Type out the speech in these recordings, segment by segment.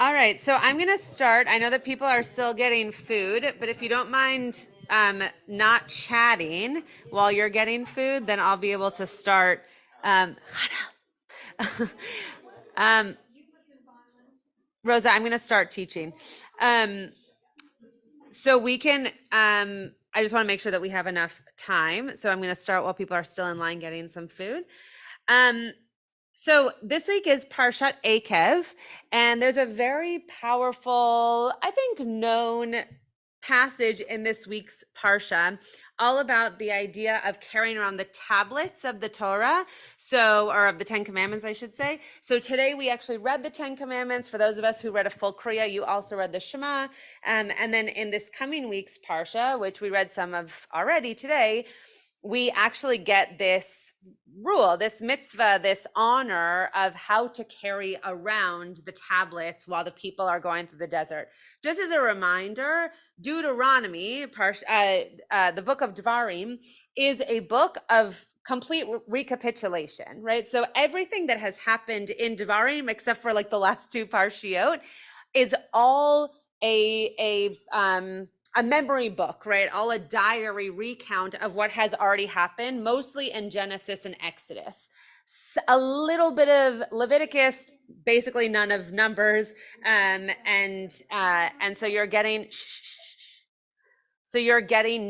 All right, so I'm going to start. I know that people are still getting food, but if you don't mind not chatting while you're getting food, then I'll be able to start. Um, um, Rosa, I'm going to start teaching. Um, so we can, I just want to make sure that we have enough time. So I'm going to start while people are still in line getting some food. So this week is Parshat Eikev, and there's a very powerful, I think, known passage in this week's Parsha, all about the idea of carrying around the tablets of the Torah, or of the Ten Commandments, I should say. So today we actually read the Ten Commandments. For those of us who read a full Kriya, you also read the Shema. And then in this coming week's Parsha, which we read some of already today, we actually get this rule, this mitzvah, this honor of how to carry around the tablets while the people are going through the desert. Just as a reminder, Deuteronomy, the book of Devarim, is a book of complete recapitulation, right? So everything that has happened in Devarim, except for like the last two parshiot, is all a memory book, right? All a diary recount of what has already happened, mostly in Genesis and Exodus. A little bit of Leviticus, basically none of Numbers, and so you're getting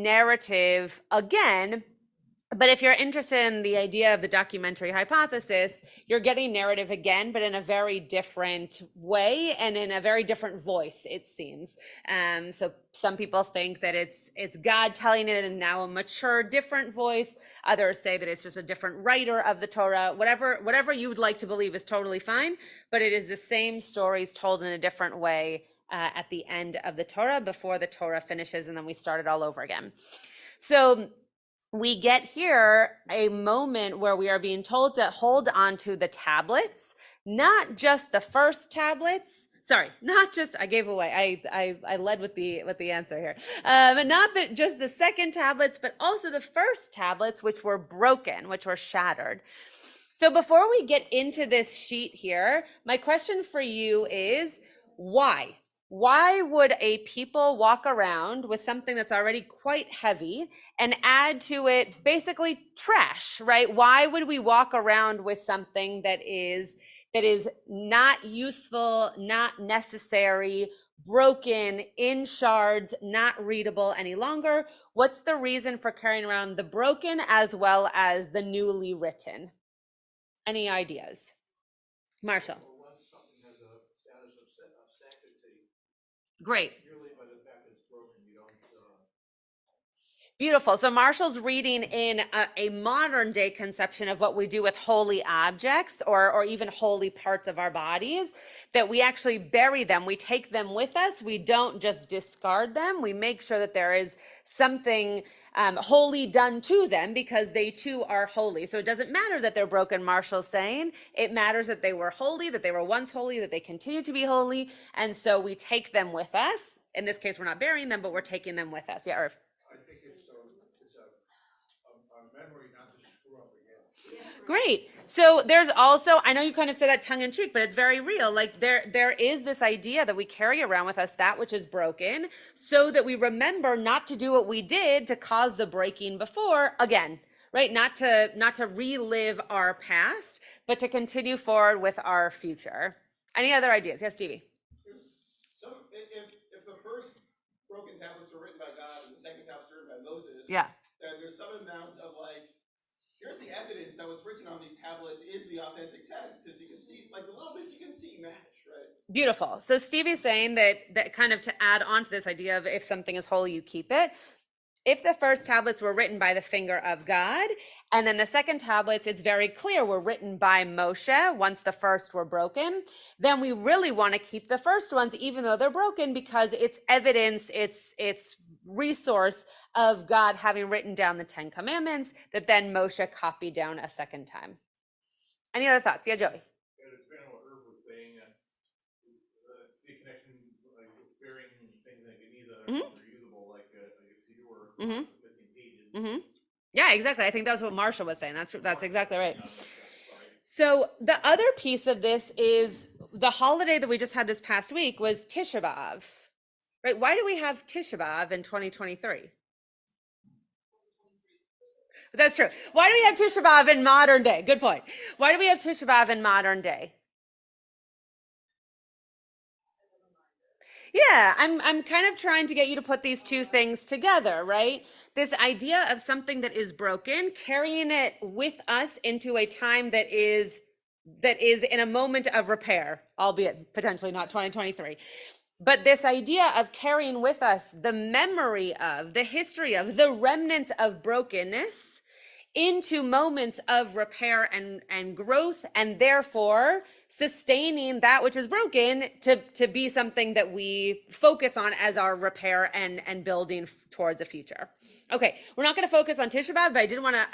narrative again. But if you're interested in the idea of the documentary hypothesis, you're getting narrative again, but in a very different way and in a very different voice, it seems. So some people think that it's God telling it in now a mature, different voice. Others say that it's just a different writer of the Torah. Whatever you would like to believe is totally fine, but it is the same stories told in a different way at the end of the Torah, before the Torah finishes, and then we start it all over again. So we get here a moment where we are being told to hold on to the tablets, not just the first tablets. Sorry, not just, I gave away, I led with the answer here. Not just the second tablets, but also the first tablets, which were broken, which were shattered. So before we get into this sheet here, my question for you is, why? Why would a people walk around with something that's already quite heavy and add to it basically trash, right? Why would we walk around with something that is not useful, not necessary, broken, in shards, not readable any longer? What's the reason for carrying around the broken as well as the newly written? Any ideas? Marshall. Well, once something has a status of sanctity, Great. merely by the fact that it's broken, you don't. Beautiful. So Marshall's reading in a modern day conception of what we do with holy objects or even holy parts of our bodies, that we actually bury them. We take them with us. We don't just discard them. We make sure that there is something holy done to them, because they too are holy. So it doesn't matter that they're broken, Marshall's saying. It matters that they were holy, that they were once holy, that they continue to be holy. And so we take them with us. In this case, we're not burying them, but we're taking them with us. Yeah, Irv. I think it's a memory not to screw up again. Great. So there's also, I know you kind of say that tongue in cheek, but it's very real. Like there is this idea that we carry around with us that which is broken, so that we remember not to do what we did to cause the breaking before again, right? Not to relive our past, but to continue forward with our future. Any other ideas? Yes, Stevie. If the first broken tablets were written by God and the second tablets were written by Moses, Yeah. then there's some amount of like, here's the evidence that what's written on these tablets is the authentic text, because you can see, like the little bits you can see match, right? Beautiful. So Stevie's saying that kind of to add on to this idea of if something is holy, you keep it. If the first tablets were written by the finger of God, and then the second tablets, it's very clear, were written by Moshe once the first were broken, then we really want to keep the first ones, even though they're broken, because it's evidence, it's resource of God having written down the 10 Commandments that then Moshe copied down a second time. Any other thoughts? Yeah, Joey. It's kind of what Irv was saying. See a connection, like burying things that you need that are usable, like a CD or missing pages. Yeah, exactly. I think that's what Marshall was saying. That's exactly right. So the other piece of this is the holiday that we just had this past week was Tisha B'Av, right? Why do we have Tisha B'Av in 2023? That's true. Why do we have Tisha B'Av in modern day? Good point. Why do we have Tisha B'Av in modern day? Yeah, I'm kind of trying to get you to put these two things together, right? This idea of something that is broken, carrying it with us into a time that is in a moment of repair, albeit potentially not 2023. But this idea of carrying with us the memory of, the history of, the remnants of brokenness into moments of repair and growth, and therefore sustaining that which is broken to be something that we focus on as our repair and building towards a future. Okay, we're not going to focus on Tisha B'Av, but I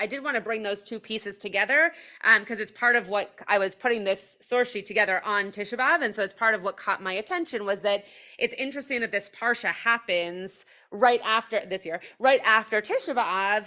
did want to bring those two pieces together because it's part of what I was putting this source sheet together on Tisha B'Av, and so it's part of what caught my attention was that it's interesting that this parsha happens right after this year, right after Tisha B'Av.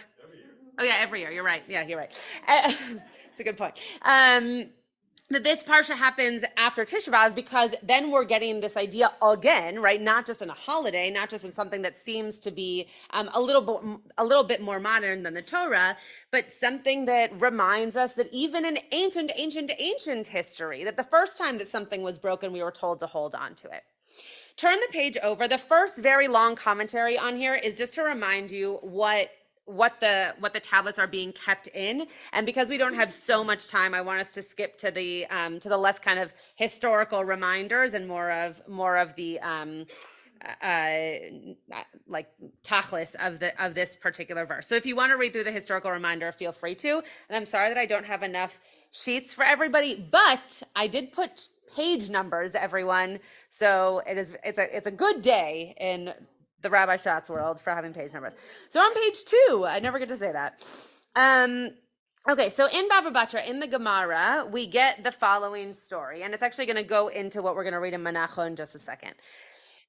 Oh yeah, every year. You're right. Yeah, you're right. It's a good point. That this parsha happens after Tisha B'Av because then we're getting this idea again, right? Not just in a holiday, not just in something that seems to be a little bit more modern than the Torah, but something that reminds us that even in ancient history, that the first time that something was broken, we were told to hold on to it. Turn the page over. The first very long commentary on here is just to remind you what the tablets are being kept in, and because we don't have so much time, I want us to skip to the less kind of historical reminders and more of the like tachlis of this particular verse. So if you want to read through the historical reminder, feel free to. And I'm sorry that I don't have enough sheets for everybody, but I did put page numbers, everyone. So it's a good day in the Rabbi Schatz world for having page numbers. So on page 2, I never get to say that. Okay, so in Bava Batra, in the Gemara, we get the following story, and it's actually going to go into what we're going to read in Menachos in just a second.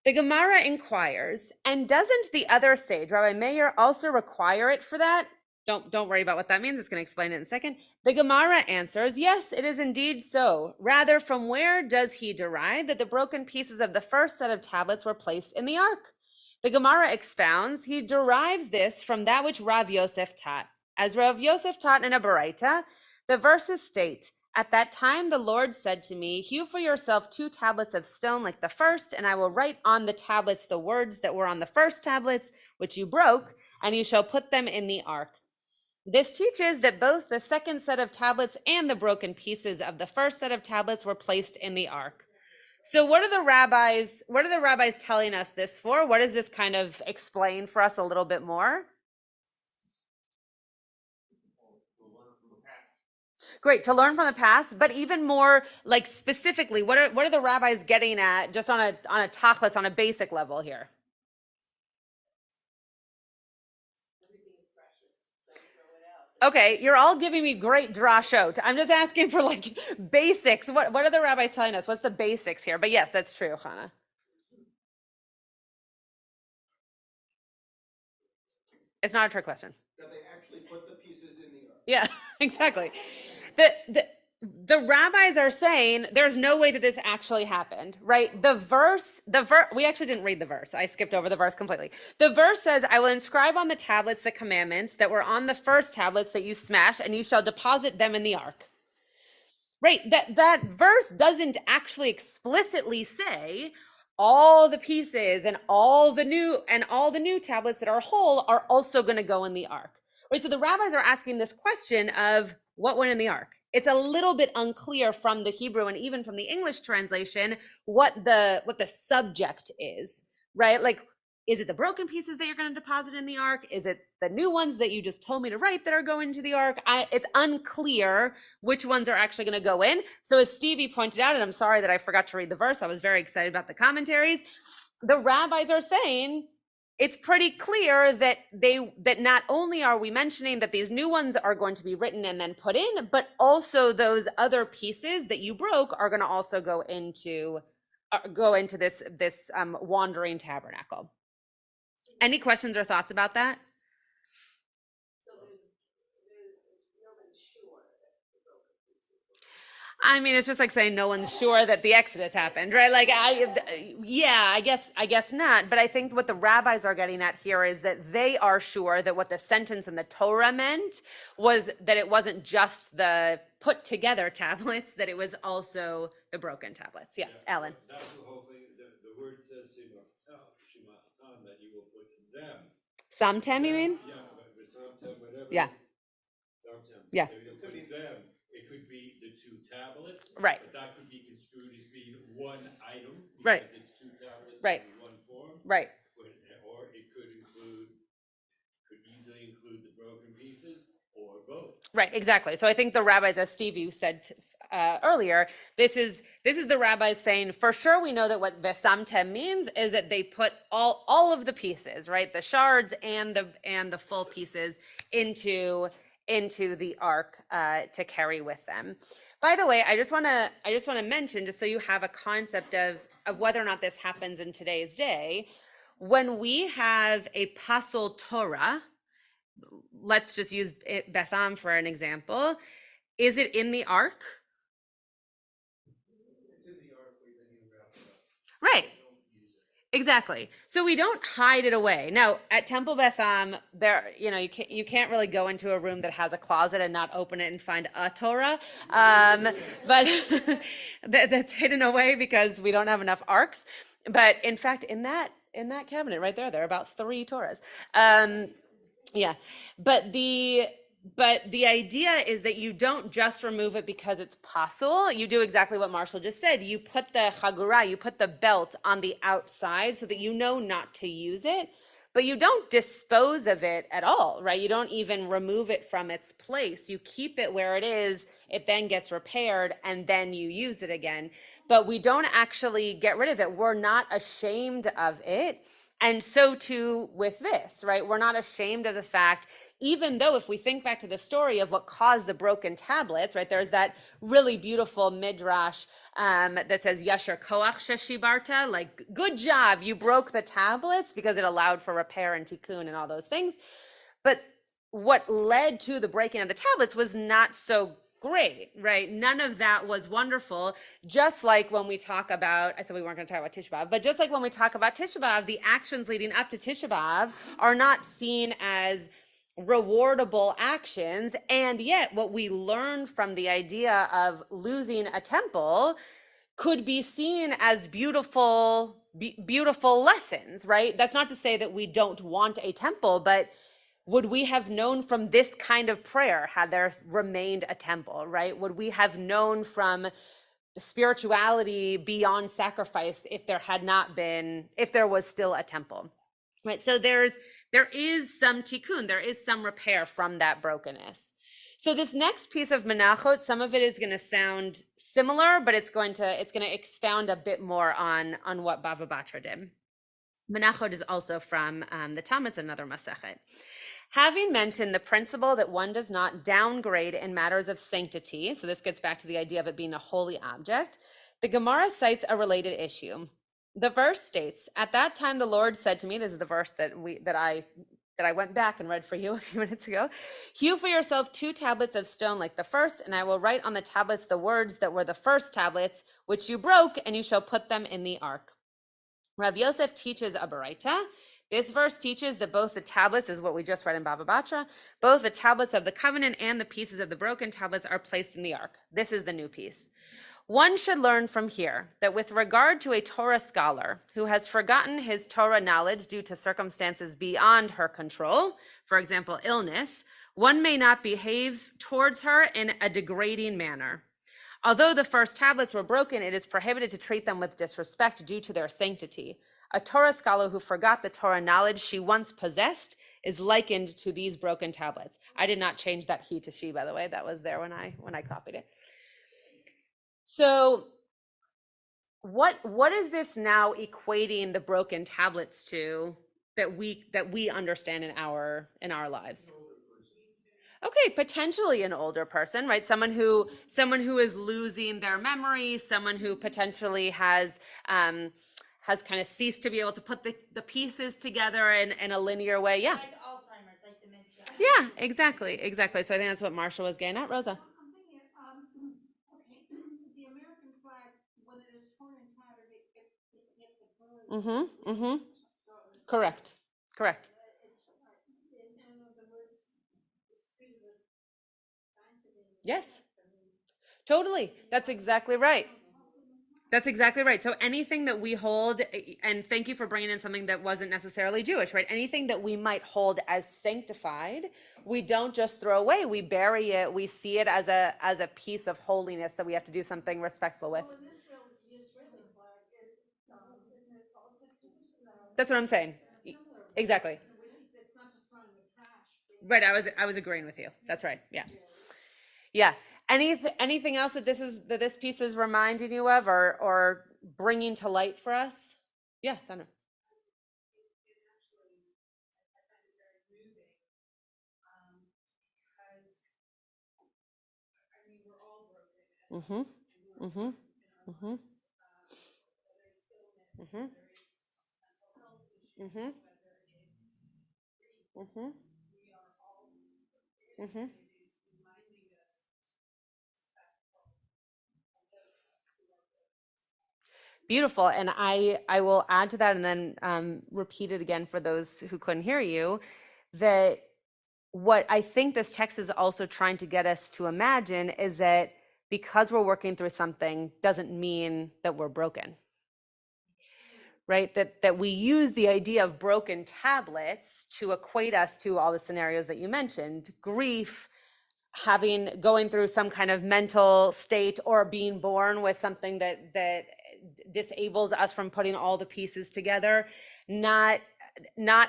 The Gemara inquires, and doesn't the other sage, Rabbi Meir, also require it for that? Don't worry about what that means. It's going to explain it in a second. The Gemara answers, yes, it is indeed so. Rather, from where does he derive that the broken pieces of the first set of tablets were placed in the ark? The Gemara expounds, he derives this from that which Rav Yosef taught. As Rav Yosef taught in a Baraita, the verses state, at that time the Lord said to me, hew for yourself 2 tablets of stone like the first, and I will write on the tablets the words that were on the first tablets, which you broke, and you shall put them in the ark. This teaches that both the second set of tablets and the broken pieces of the first set of tablets were placed in the ark. So what are the rabbis telling us this for? What does this kind of explain for us a little bit more? Great, to learn from the past, but even more like specifically, what are the rabbis getting at just on a tachlis, on a basic level here? Okay, you're all giving me great drashot. I'm just asking for like basics. What are the rabbis telling us? What's the basics here? But yes, that's true, Hannah. It's not a trick question. That they actually put the pieces in the ark. Yeah, exactly. The rabbis are saying there's no way that this actually happened, right? We actually didn't read the verse. I skipped over the verse completely. The verse says, I will inscribe on the tablets the commandments that were on the first tablets that you smashed, and you shall deposit them in the ark. Right, that verse doesn't actually explicitly say all the pieces and all the new tablets that are whole are also going to go in the ark. Right, so the rabbis are asking this question of what went in the ark. It's a little bit unclear from the Hebrew and even from the English translation what the subject is, right? Like, is it the broken pieces that you're going to deposit in the ark? Is it the new ones that you just told me to write that are going to the ark? It's unclear which ones are actually going to go in. So as Stevie pointed out, and I'm sorry that I forgot to read the verse, I was very excited about the commentaries. The rabbis are saying it's pretty clear that not only are we mentioning that these new ones are going to be written and then put in, but also those other pieces that you broke are going to also go into this wandering tabernacle. Any questions or thoughts about that? I mean, it's just like saying no one's sure that the Exodus happened, right? Like, yeah, I guess not. But I think what the rabbis are getting at here is that they are sure that what the sentence in the Torah meant was that it wasn't just the put together tablets, that it was also the broken tablets. Yeah, Alan. That's the whole thing. The word says Shimachtam, that you will put them. Samtem, you mean? Yeah, but Samtem, whatever. Yeah. Samtem. Yeah. So you'll put them. It could be the two tablets. Right. But that could be construed as being one item. Because Right. it's two tablets Right. in one form. Right. Or it could easily include the broken pieces or both. Right, exactly. So I think the rabbis, as Steve, you said earlier, this is the rabbis saying, for sure we know that what Vesamtem means is that they put all of the pieces, right, the shards and the full pieces into the ark to carry with them. By the way, I just want to mention, just so you have a concept of whether or not this happens in today's day, when we have a Pasol Torah, let's just use Betham for an example. Is it in the ark? It's in the ark, we then you wrap it up. Right. Don't use it. Exactly. So we don't hide it away. Now at Temple Betham, there, you can't really go into a room that has a closet and not open it and find a Torah, but that's hidden away because we don't have enough arks. But in fact, in that cabinet right there are about 3 Torahs. Yeah, but the idea is that you don't just remove it because it's possible. You do exactly what Marshall just said. You put the chagura, you put the belt on the outside so that you know not to use it, but you don't dispose of it at all, right? You don't even remove it from its place. You keep it where it is. It then gets repaired and then you use it again. But we don't actually get rid of it. We're not ashamed of it. And so too with this, right? We're not ashamed of the fact, even though if we think back to the story of what caused the broken tablets, right? There's that really beautiful midrash that says, Yasher koach sheshibarta, like, good job, you broke the tablets because it allowed for repair and tikkun and all those things. But what led to the breaking of the tablets was not so great, right? None of that was wonderful. Just like when we talk about, I said we weren't going to talk about Tisha B'Av, but just like when we talk about Tisha B'Av, the actions leading up to Tisha B'Av are not seen as rewardable actions. And yet what we learn from the idea of losing a temple could be seen as beautiful lessons, right? That's not to say that we don't want a temple, but would we have known from this kind of prayer had there remained a temple, right? Would we have known from spirituality beyond sacrifice if there was still a temple, right? So there is some tikkun, there is some repair from that brokenness. So this next piece of menachot, some of it is going to sound similar, but it's going to expound a bit more on what Bava Batra did. Menachot is also from the Talmud, it's another Masechet. Having mentioned the principle that one does not downgrade in matters of sanctity, so this gets back to the idea of it being a holy object, the Gemara cites a related issue. The verse states, "At that time the Lord said to me," this is the verse that I went back and read for you a few minutes ago, "Hew for yourself 2 tablets of stone like the first, and I will write on the tablets the words that were the first tablets, which you broke, and you shall put them in the ark." Rav Yosef teaches a baraita. This verse teaches that both the tablets, is what we just read in Bava Batra, both the tablets of the covenant and the pieces of the broken tablets are placed in the ark. This is the new piece. One should learn from here that with regard to a Torah scholar who has forgotten his Torah knowledge due to circumstances beyond her control, for example, illness, one may not behave towards her in a degrading manner. Although the first tablets were broken, it is prohibited to treat them with disrespect due to their sanctity. A Torah scholar who forgot the Torah knowledge she once possessed is likened to these broken tablets. I did not change that he to she, by the way. That was there when I copied it. So what is this now equating the broken tablets to that we understand in our lives? Okay, potentially an older person, right? Someone who is losing their memory, someone who potentially has kind of ceased to be able to put the pieces together in a linear way. Yeah. Like Alzheimer's, like dementia. Yeah, exactly. So I think that's what Marsha was getting at, Rosa. I'm thinking, okay, when it is torn and tattered, it gets a burn. Correct. Correct. In other words, it's treated with sanctity. Yes. Totally. That's exactly right. That's exactly right. So anything that we hold, and thank you for bringing in something that wasn't necessarily Jewish, right? Anything that we might hold as sanctified, we don't just throw away. We bury it. We see it as a piece of holiness that we have to do something respectful with. Well, in Israel, the Israeli flag, isn't it also That's what I'm saying. similar? Exactly. It's not just thrown in the trash. Right. I was agreeing with you. That's right. Yeah. Yeah. Anything else that this piece is reminding you of or bringing to light for us? Yeah, Sandra. Mm-hmm. Mm-hmm. Mm-hmm. Mm-hmm. Mm-hmm. Mm-hmm. Mm-hmm. Beautiful. And I will add to that and then repeat it again for those who couldn't hear you, that what I think this text is also trying to get us to imagine is that because we're working through something doesn't mean that we're broken. Right? That we use the idea of broken tablets to equate us to all the scenarios that you mentioned: grief, going through some kind of mental state, or being born with something that disables us from putting all the pieces together, not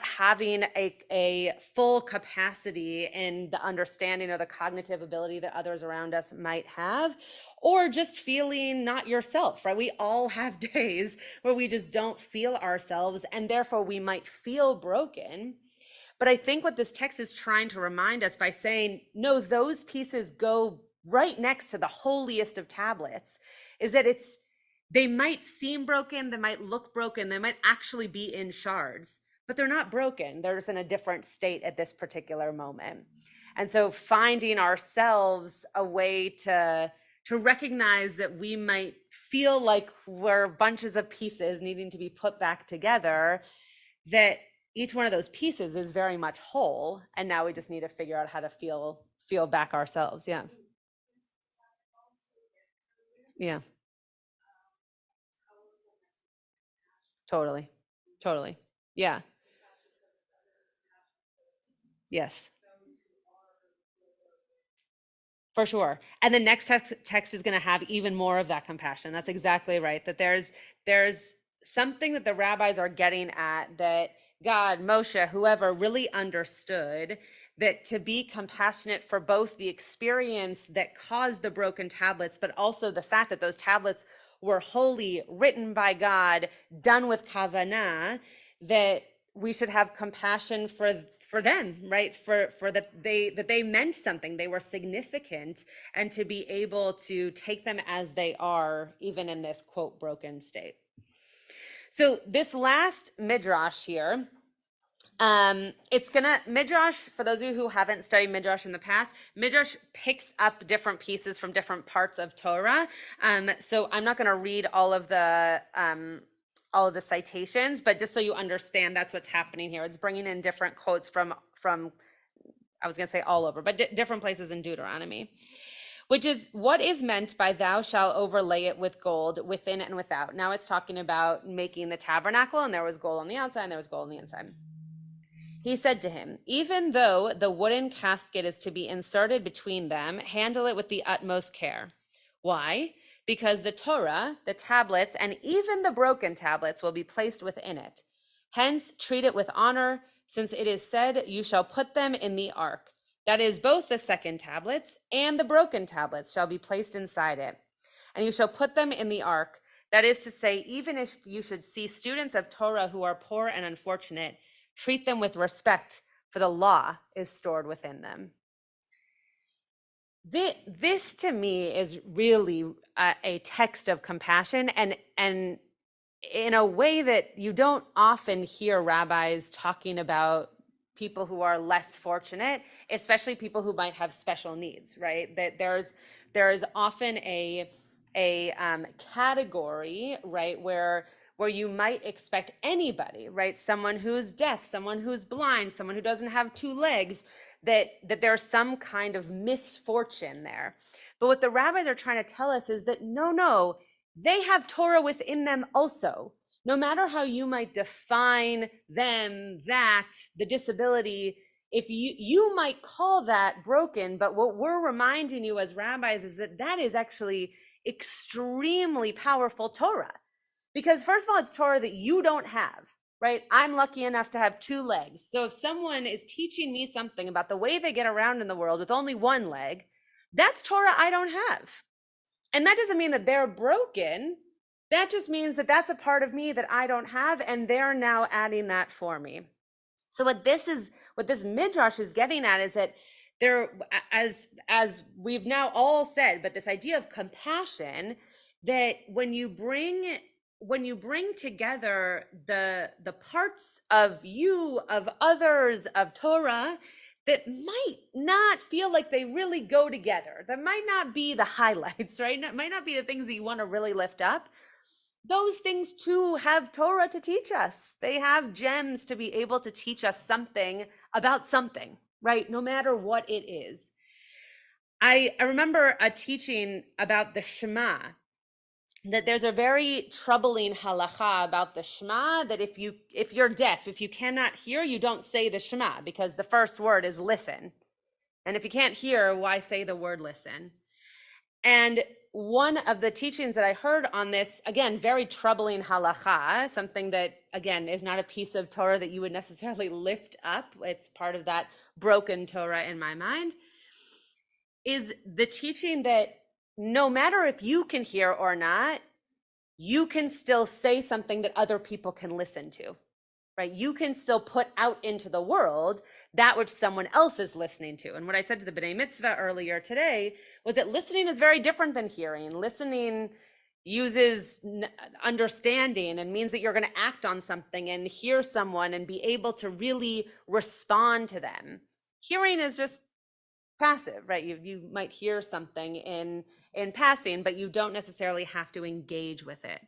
having a full capacity in the understanding or the cognitive ability that others around us might have, or just feeling not yourself, right? We all have days where we just don't feel ourselves, and therefore we might feel broken. But I think what this text is trying to remind us by saying, no, those pieces go right next to the holiest of tablets, is that they might seem broken, they might look broken, they might actually be in shards, but they're not broken. They're just in a different state at this particular moment. And so finding ourselves a way to recognize that we might feel like we're bunches of pieces needing to be put back together, that each one of those pieces is very much whole, and now we just need to figure out how to feel back ourselves. Yeah. Yeah. Totally. Yeah. Yes. For sure. And the next text is going to have even more of that compassion. That's exactly right. That there's something that the rabbis are getting at, that God, Moshe, whoever really understood that to be compassionate for both the experience that caused the broken tablets, but also the fact that those tablets were holy, written by God, done with kavanah, that we should have compassion for them, right? For that they meant something, they were significant, and to be able to take them as they are, even in this quote broken state. So this last midrash here, Midrash, for those of you who haven't studied Midrash in the past, Midrash picks up different pieces from different parts of Torah. So I'm not gonna read all of the citations, but just so you understand, that's what's happening here. It's bringing in different quotes from I was gonna say all over, but different places in Deuteronomy, which is what is meant by thou shalt overlay it with gold within and without. Now it's talking about making the tabernacle, and there was gold on the outside and there was gold on the inside. He said to him, even though the wooden casket is to be inserted between them, handle it with the utmost care. Why? Because the Torah, the tablets, and even the broken tablets will be placed within it. Hence, treat it with honor, since it is said, you shall put them in the ark. That is, both the second tablets and the broken tablets shall be placed inside it. And you shall put them in the ark. That is to say, even if you should see students of Torah who are poor and unfortunate, treat them with respect, for the law is stored within them. This to me is really a text of compassion, and in a way that you don't often hear rabbis talking about people who are less fortunate, especially people who might have special needs, right? That there is often a category, right, where you might expect anybody, right, someone who's deaf, someone who's blind, someone who doesn't have two legs, that there's some kind of misfortune there. But what the rabbis are trying to tell us is that no, they have Torah within them also. No matter how you might define them, that, the disability, if you might call that broken, but what we're reminding you as rabbis is that that is actually extremely powerful Torah. Because first of all, it's Torah that you don't have, right? I'm lucky enough to have two legs. So if someone is teaching me something about the way they get around in the world with only one leg, that's Torah I don't have. And that doesn't mean that they're broken. That just means that that's a part of me that I don't have, and they're now adding that for me. So what this midrash is getting at is that there, as we've now all said, but this idea of compassion, that when you bring together the parts of you, of others, of Torah, that might not feel like they really go together, that might not be the highlights, right? That might not be the things that you want to really lift up. Those things too have Torah to teach us. They have gems to be able to teach us something about something, right? No matter what it is. I remember a teaching about the Shema, that there's a very troubling halacha about the Shema, that if you're deaf, if you cannot hear, you don't say the Shema, because the first word is listen. And if you can't hear, why say the word listen? And one of the teachings that I heard on this, again, very troubling halacha, something that, again, is not a piece of Torah that you would necessarily lift up. It's part of that broken Torah in my mind, is the teaching that no matter if you can hear or not, you can still say something that other people can listen to, right? You can still put out into the world that which someone else is listening to. And what I said to the B'nai Mitzvah earlier today was that listening is very different than hearing. Listening uses understanding and means that you're going to act on something and hear someone and be able to really respond to them. Hearing is just passive, right? You might hear something in passing, but you don't necessarily have to engage with it.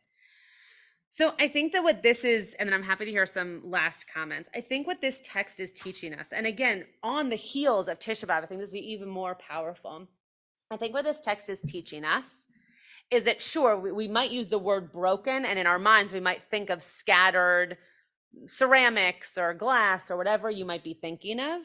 So I think that what this is, and then I'm happy to hear some last comments. I think what this text is teaching us, and again, on the heels of Tisha B'Av, I think this is even more powerful. I think what this text is teaching us is that, sure, we might use the word broken, and in our minds, we might think of scattered ceramics or glass or whatever you might be thinking of.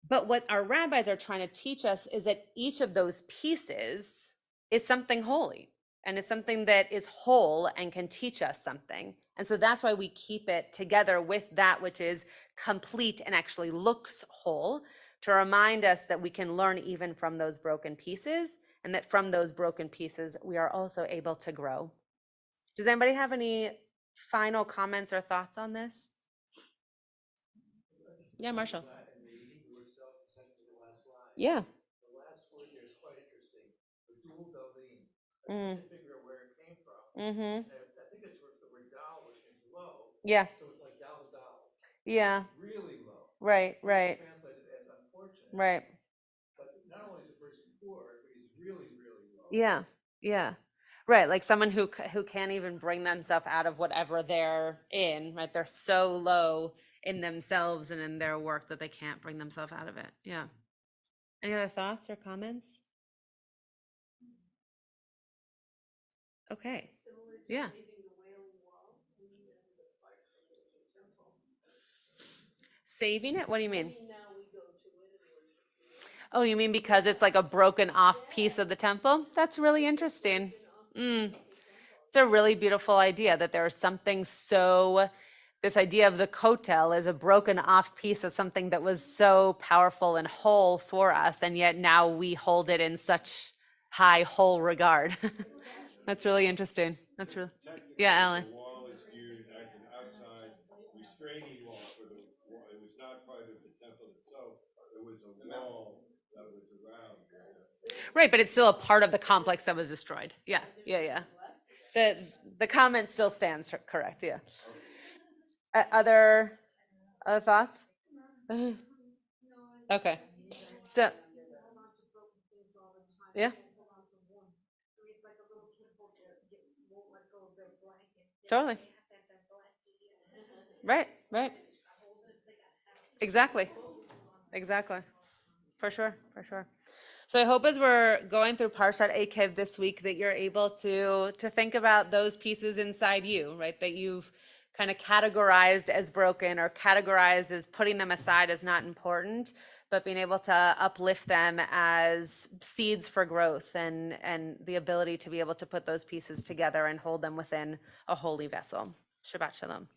But what our rabbis are trying to teach us is that each of those pieces is something holy. And it's something that is whole and can teach us something. And so that's why we keep it together with that which is complete and actually looks whole, to remind us that we can learn even from those broken pieces, and that from those broken pieces, we are also able to grow. Does anybody have any final comments or thoughts on this? Yeah, Marshall. And the Hebrew itself, the second to the last line. Yeah. The last word there is quite interesting. The dual dalim. I was trying to figure out where it came from. Mm-hmm. I think it's the word dal, which means low. Yeah. So it's like dal. Yeah. Really low. Right. It's translated as unfortunate. Right. But not only is the person poor, but he's really, really low. Yeah. Yeah. Right. Like someone who can't even bring themselves out of whatever they're in, right? They're so low in themselves and in their work that they can't bring themselves out of it. Yeah. Any other thoughts or comments? Okay. Similar to Yeah. saving the Wailing Wall. I mean, that was a part of the temple. Saving it? What do you mean? Now we go to it and worship the Lord. Oh, you mean because it's like a broken off piece of the temple? That's really interesting. It's a really beautiful idea that there's something so, this idea of the kotel is a broken off piece of something that was so powerful and whole for us, and yet now we hold it in such high whole regard. That's really interesting. That's really, yeah, Alan. The wall is viewed as an outside restraining wall for the wall. It was not part of the temple itself. It was a wall that was around. Right, but it's still a part of the complex that was destroyed. Yeah. The comment still stands correct. Yeah. Other thoughts? Okay. So, yeah. won't let go of their blanket. Totally. They have to have that blanket. Right, right. Exactly. Exactly. For sure, for sure. So I hope as we're going through Parshat Eikev this week that you're able to think about those pieces inside you, right? That you've kind of categorized as broken or categorized as putting them aside as not important, but being able to uplift them as seeds for growth and the ability to be able to put those pieces together and hold them within a holy vessel. Shabbat Shalom.